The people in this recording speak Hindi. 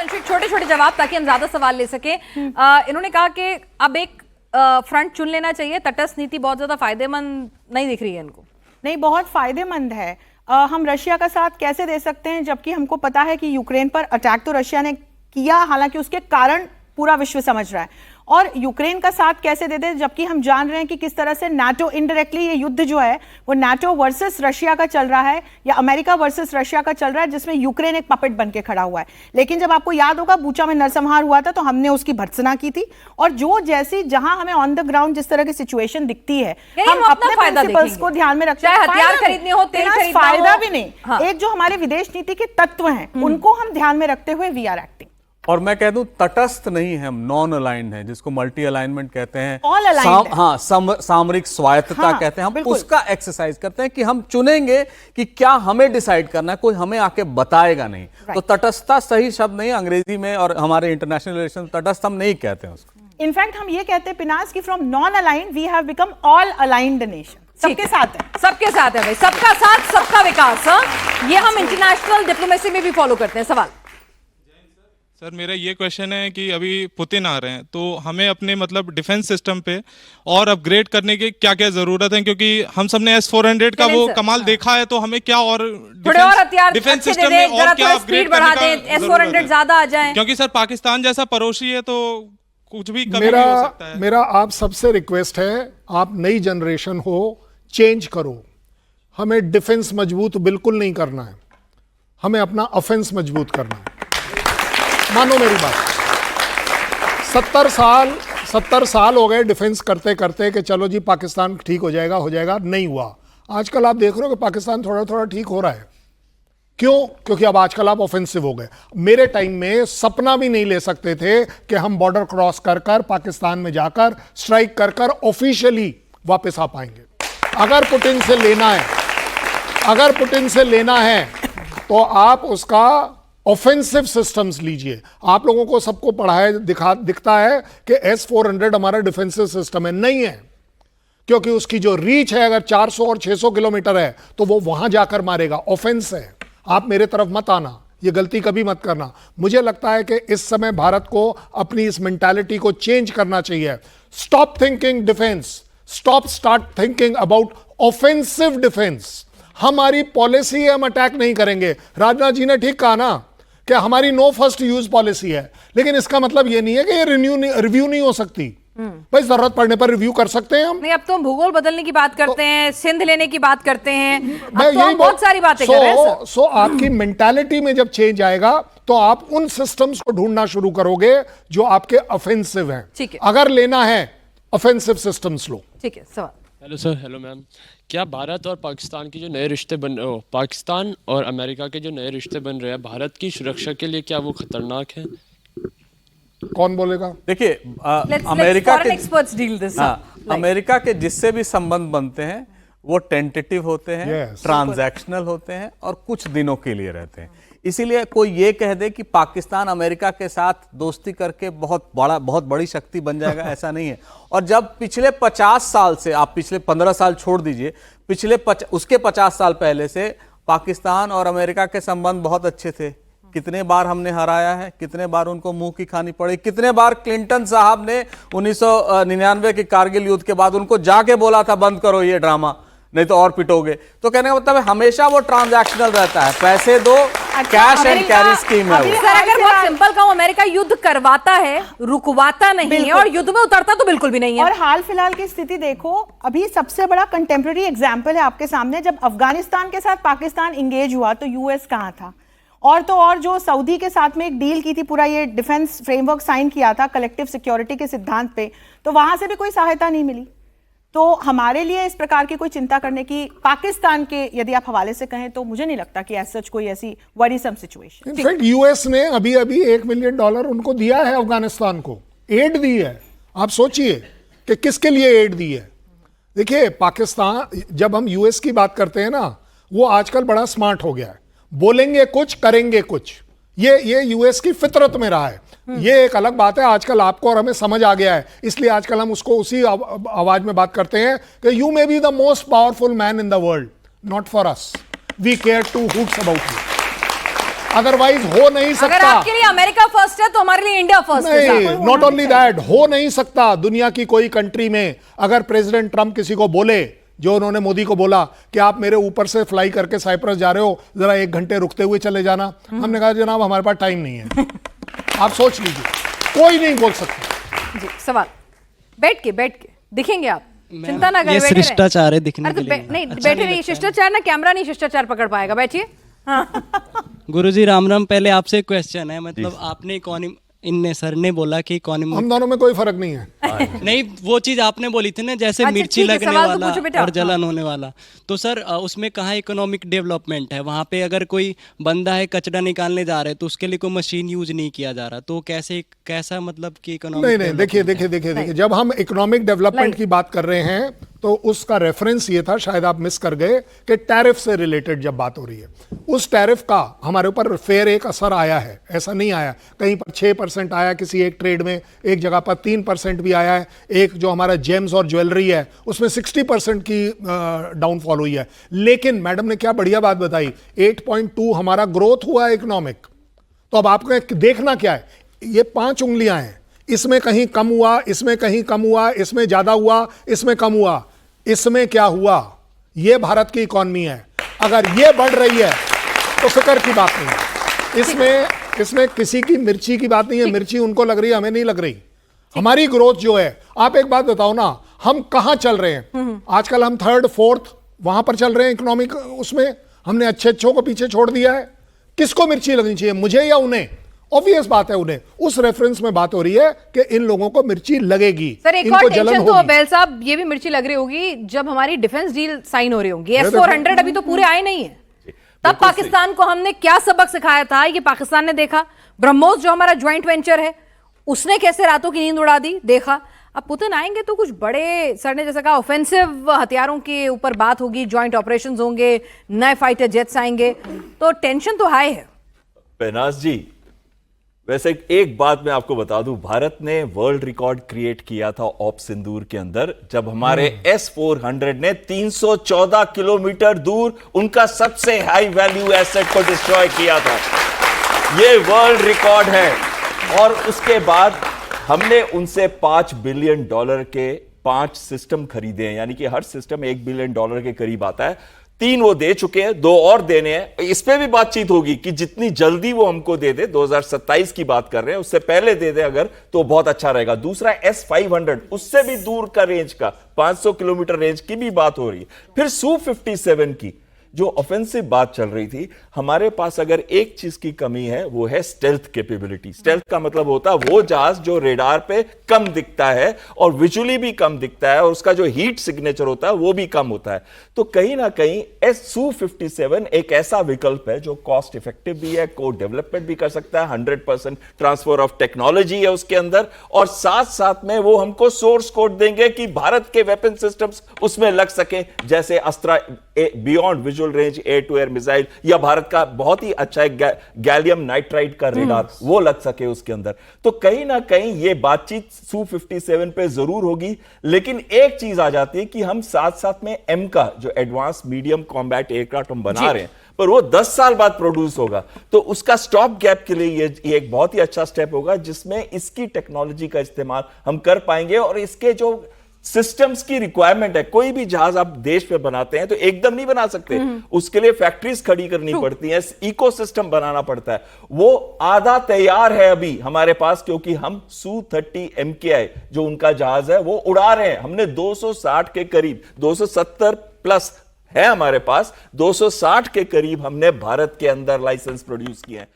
संक्षिप्त छोटे छोटे जवाब ताकि हम ज्यादा सवाल ले सके। इन्होंने कहा कि अब एक फ्रंट चुन लेना चाहिए, तटस्थ नीति बहुत ज्यादा फायदेमंद नहीं दिख रही है इनको। नहीं, बहुत फायदेमंद है। हम रशिया का साथ कैसे दे सकते हैं जबकि हमको पता है कि यूक्रेन पर अटैक तो रशिया ने किया, हालांकि उसके कारण पूरा विश्व समझ रहा है। और यूक्रेन का साथ कैसे दे दे जबकि हम जान रहे हैं कि किस तरह से नाटो इनडायरेक्टली ये युद्ध जो है वो नाटो वर्सेस रशिया का चल रहा है या अमेरिका वर्सेस रशिया का चल रहा है, जिसमें यूक्रेन एक पपेट बन के खड़ा हुआ है। लेकिन जब आपको याद होगा बुचा में नरसंहार हुआ था तो हमने उसकी भर्त्सना की थी, और जो जैसी जहां हमें ऑन द ग्राउंड जिस तरह की सिचुएशन दिखती है हम अपने प्रिंसिपल्स को ध्यान में रखते हैं। हथियार खरीदने हो, तेल खरीदना हो, फायदा भी नहीं। एक जो हमारे विदेश नीति के तत्व हैं उनको हम ध्यान में रखते हुए वी आर एक्टिंग। और मैं कह दूं तटस्थ नहीं है, हम नॉन अलाइंड हैं, जिसको मल्टी अलाइनमेंट कहते हैं। सामरिक स्वायत्तता कहते हैं। हम उसका एक्सरसाइज करते हैं कि हम चुनेंगे कि क्या हमें डिसाइड करना है, कोई हमें आके बताएगा नहीं। तो तटस्थता सही शब्द नहीं, अंग्रेजी में और हमारे इंटरनेशनल रिलेशन तटस्थ हम नहीं कहते हैं उसको। इनफैक्ट हम ये कहते हैं पिनास कि from non aligned we have become all aligned nation. सबके साथ है, सबके साथ है भाई, सबका साथ सबका विकास। ये हम इंटरनेशनल डिप्लोमेसी में भी फॉलो करते हैं। सवाल सर, मेरा ये क्वेश्चन है कि अभी पुतिन आ रहे हैं तो हमें अपने मतलब डिफेंस सिस्टम पे और अपग्रेड करने की क्या क्या जरूरत है, क्योंकि हम सबने S-400 का वो कमाल देखा है, तो हमें क्या और डिफेंस सिस्टम में और क्या अपग्रेड बढ़ा दें, S-400 ज्यादा आ जाए, क्योंकि सर पाकिस्तान जैसा पड़ोसी है तो कुछ भी कभी भी हो सकता है। मेरा आप सबसे रिक्वेस्ट है, आप नई जनरेशन हो, चेंज करो। हमें डिफेंस मजबूत बिल्कुल नहीं करना है, हमें अपना ऑफेंस मजबूत करना है। मानो मेरी बात, 70 साल हो गए डिफेंस करते करते कि चलो जी पाकिस्तान ठीक हो जाएगा, नहीं हुआ। आजकल आप देख रहे हो कि पाकिस्तान थोड़ा थोड़ा ठीक हो रहा है। क्यों? क्योंकि अब आजकल आप ऑफेंसिव हो गए। मेरे टाइम में सपना भी नहीं ले सकते थे कि हम बॉर्डर क्रॉस कर पाकिस्तान में जाकर स्ट्राइक कर ऑफिशियली वापस आ पाएंगे। अगर पुतिन से लेना है तो आप उसका ऑफेंसिव सिस्टम्स लीजिए। आप लोगों को सबको पढ़ाया दिखता है कि S-400 हमारा डिफेंसिव सिस्टम है, नहीं है, क्योंकि उसकी जो रीच है अगर 400 और 600 किलोमीटर है तो वो वहां जाकर मारेगा। ऑफेंस है। आप मेरे तरफ मत आना, ये गलती कभी मत करना। मुझे लगता है कि इस समय भारत को अपनी इस मेंटालिटी को चेंज करना चाहिए। Stop thinking defence, start thinking about offensive defence. हमारी पॉलिसी है, हम अटैक नहीं करेंगे। राजनाथ जी ने ठीक कहा ना कि हमारी नो फर्स्ट यूज पॉलिसी है, लेकिन इसका मतलब यह नहीं है कि ये रिव्यू नहीं हो सकती। भाई जरूरत पड़ने पर रिव्यू कर सकते हैं हम। नहीं, अब तो हम भूगोल बदलने की बात करते हैं, सिंध लेने की बात करते हैं, अब तो हम बहुत सारी बातें कर रहे हैं। सो आपकी मेंटालिटी में जब चेंज आएगा तो आप उन सिस्टम्स को ढूंढना शुरू करोगे जो आपके ऑफेंसिव हैं। ठीक है, अगर लेना है ऑफेंसिव सिस्टम्स लो। ठीक है। सवाल। Hello sir. Hello ma'am. क्या भारत और पाकिस्तान के जो नए रिश्ते पाकिस्तान और अमेरिका के जो नए रिश्ते बन रहे हैं, भारत की सुरक्षा के लिए क्या वो खतरनाक है? कौन बोलेगा? देखिए, अमेरिका के जिससे भी संबंध बनते हैं वो टेंटेटिव होते हैं, ट्रांजैक्शनल होते हैं और कुछ दिनों के लिए रहते हैं। इसीलिए कोई ये कह दे कि पाकिस्तान अमेरिका के साथ दोस्ती करके बहुत बड़ी शक्ति बन जाएगा, ऐसा नहीं है। और जब पिछले 50 साल से, आप पिछले 15 साल छोड़ दीजिए, उसके 50 साल पहले से पाकिस्तान और अमेरिका के संबंध बहुत अच्छे थे। कितने बार हमने हराया है, कितने बार उनको मुंह की खानी पड़ी, कितने बार क्लिंटन साहब ने 1999 के कारगिल युद्ध के बाद उनको जाके बोला था बंद करो ये ड्रामा, नहीं तो और पिटोगे। तो कहने का मतलब है हमेशा वो ट्रांजैक्शनल रहता है, पैसे दो, कैश एंड कैरी स्कीम है। सर, अगर बहुत सिंपल कहूं, अमेरिका युद्ध करवाता है, रुकवाता नहीं है, और युद्ध में उतरता तो बिल्कुल भी नहीं है। और हाल फिलहाल की स्थिति देखो, अभी सबसे बड़ा कंटेम्प्रेरी एग्जाम्पल है आपके सामने। जब अफगानिस्तान के साथ पाकिस्तान इंगेज हुआ तो यूएस कहां था? और जो सऊदी के साथ में एक डील की थी, पूरा ये डिफेंस फ्रेमवर्क साइन किया था कलेक्टिव सिक्योरिटी के सिद्धांत पे, तो वहां से भी कोई सहायता नहीं मिली। तो हमारे लिए इस प्रकार की कोई चिंता करने की, पाकिस्तान के यदि आप हवाले से कहें तो मुझे नहीं लगता कि ऐसा कोई ऐसी वरीसम सिचुएशन। इनफैक्ट यूएस ने अभी $1 मिलियन उनको दिया है, अफगानिस्तान को एड दी है। आप सोचिए कि किसके लिए एड दी है। देखिए, पाकिस्तान, जब हम यूएस की बात करते हैं ना, वो आजकल बड़ा स्मार्ट हो गया है, बोलेंगे कुछ करेंगे कुछ। ये यूएस की फितरत में रहा है। ये एक अलग बात है, आजकल आपको और हमें समझ आ गया है, इसलिए आजकल हम उसको उसी आवाज में बात करते हैं कि you may be the most powerful man in the world, not for us, we care two hoots about you. Otherwise हो नहीं अगर सकता। आपके लिए अमेरिका फर्स्ट है तो हमारे लिए इंडिया फर्स्ट है नहीं, साहब। नॉट ओनली दैट, हो नहीं सकता दुनिया की कोई कंट्री में अगर प्रेसिडेंट ट्रंप किसी को बोले, जो उन्होंने मोदी को बोला कि आप मेरे ऊपर से फ्लाई करके साइप्रस जा रहे हो, जरा 1 घंटे रुकते हुए चले जाना। हमने कहा जनाब हमारे पास टाइम नहीं है। आप सोच लीजिए, कोई नहीं बोल सकता। जी सवाल बैठ के दिखेंगे आप, चिंता ना करें, ये बैठे रहें। शिष्टाचार है दिखने अरे तो के लिए। नहीं अच्छा बैठे नहीं रहिए, लगता है। शिष्टाचार ना कैमरा नहीं शिष्टाचार पकड़ पाएगा, बैठिए। हाँ गुरुजी राम राम। पहले आपसे एक क्वेश्चन है, मतलब आपने इनने सर ने बोला कि इकोनॉमी हम दोनों में कोई फर्क नहीं है। नहीं, वो चीज आपने बोली थी ना, जैसे अच्छा, मिर्ची ठीक है, लगने सवाल तो वाला पूछो बेटा। और जलन होने वाला, तो सर उसमें कहाँ इकोनॉमिक डेवलपमेंट है? वहाँ पे अगर कोई बंदा है कचरा निकालने जा रहा है तो उसके लिए कोई मशीन यूज नहीं किया जा रहा, तो कैसा मतलब कि इकोनॉमिक नहीं, देखिए, जब हम इकोनॉमिक डेवलपमेंट की बात कर रहे हैं तो उसका रेफरेंस ये था, शायद आप मिस कर गए, कि टैरिफ से रिलेटेड जब बात हो रही है, उस टैरिफ का हमारे ऊपर फेयर एक असर आया है। ऐसा नहीं आया, कहीं पर 6% आया, किसी एक ट्रेड में एक जगह पर 3% भी आया है। एक जो हमारा जेम्स और ज्वेलरी है उसमें 60% की डाउनफॉल हुई है। लेकिन मैडम ने क्या बढ़िया बात बताई, 8.2 हमारा ग्रोथ हुआ है इकोनॉमिक। तो अब आपको देखना क्या है, ये 5 उंगलियां हैं, इसमें कहीं कम हुआ, इसमें कहीं कम हुआ, इसमें ज्यादा हुआ, इसमें कम हुआ, इसमें क्या हुआ? ये भारत की इकॉनमी है। अगर ये बढ़ रही है तो फिक्र की बात नहीं है। इसमें किसी की मिर्ची की बात नहीं है, मिर्ची उनको लग रही है, हमें नहीं लग रही। हमारी ग्रोथ जो है, आप एक बात बताओ ना, हम कहां चल रहे हैं आजकल? हम 3rd 4th वहां पर चल रहे हैं इकोनॉमिक, उसमें हमने अच्छे को पीछे छोड़ दिया है। किसको मिर्ची लगनी चाहिए, मुझे या उन्हें? ऑब्वियस बात है उन्हें। उस रेफरेंस में बात हो रही है कि इन लोगों को मिर्ची लगेगी, सर एक इनको और जलन टेंशन तो होगी। बैल साहब, ये भी मिर्ची लग रही होगी जब हमारी डिफेंस डील साइन हो रही होंगी। S-400 अभी तो पूरे आए नहीं है, तब पाकिस्तान को हमने क्या सबक सिखाया था, ये पाकिस्तान ने देखा। ब्रह्मोस जो हमारा ज्वाइंट वेंचर है, उसने कैसे रातों की नींद उड़ा दी, देखा। अब पुतिन आएंगे तो कुछ बड़े, सर ने जैसा कहा, ऑफेंसिव हथियारों के ऊपर बात होगी, ज्वाइंट ऑपरेशंस होंगे, नए फाइटर जेट्स आएंगे, तो टेंशन तो हाई है। बेनाज जी, वैसे एक बात मैं आपको बता दूं, भारत ने वर्ल्ड रिकॉर्ड क्रिएट किया था ऑप सिंदूर के अंदर, जब हमारे S-400 ने 314 किलोमीटर दूर उनका सबसे हाई वैल्यू एसेट को डिस्ट्रॉय किया था। ये वर्ल्ड रिकॉर्ड है। और उसके बाद हमने उनसे $5 बिलियन के 5 सिस्टम खरीदे हैं, यानी कि हर सिस्टम $1 बिलियन के करीब आता है। 3 वो दे चुके हैं, 2 और देने हैं। इस पे भी बातचीत होगी कि जितनी जल्दी वो हमको दे दे, 2027 की बात कर रहे हैं, उससे पहले दे दे अगर, तो बहुत अच्छा रहेगा। दूसरा S-500, उससे भी दूर का रेंज का 500 किलोमीटर रेंज की भी बात हो रही है। फिर Su-57 की जो ऑफेंसिव बात चल रही थी, हमारे पास अगर एक चीज की कमी है वो है स्टेल्थ कैपेबिलिटी। स्टेल्थ का मतलब होता है वो जहाज जो रेडार पे कम दिखता है और विजुअली भी कम दिखता है, और उसका जो हीट सिग्नेचर होता है वो भी कम होता है। तो कहीं ना कहीं Su-57 एक ऐसा विकल्प है जो कॉस्ट इफेक्टिव भी है, को डेवलपमेंट भी कर सकता है, 100% ट्रांसफर ऑफ टेक्नोलॉजी है उसके अंदर, और साथ साथ में वो हमको सोर्स कोड देंगे कि भारत के वेपन सिस्टम्स उसमें लग सके, जैसे Astra beyond visual range air to air missile, या भारत का बहुत ही अच्छा गैलियम नाइट्राइड का रेडार वो लग सके उसके अंदर। तो कहीं ना कहीं ये बातचीत Su-57 पे जरूर होगी। लेकिन एक चीज आ जाती है कि हम साथ साथ में M का जो एडवांस मीडियम कॉम्बैट एयरक्राफ्ट हम बना रहे हैं, पर वो 10 साल बाद प्रोड्यूस होगा, तो उसका स्टॉप गैप के लिए ये एक बहुत ही अच्छा स्टेप होगा, जिसमें इसकी टेक्नोलॉजी का इस्तेमाल हम कर पाएंगे। और इसके जो सिस्टम्स की रिक्वायरमेंट है, कोई भी जहाज आप देश में बनाते हैं तो एकदम नहीं बना सकते, उसके लिए फैक्ट्रीज खड़ी करनी पड़ती हैं, इकोसिस्टम बनाना पड़ता है। वो आधा तैयार है अभी हमारे पास, क्योंकि हम Su-30 MKI जो उनका जहाज है वो उड़ा रहे हैं। हमने 260 के करीब, 270 प्लस है हमारे पास, 260 के करीब हमने भारत के अंदर लाइसेंस प्रोड्यूस किए हैं।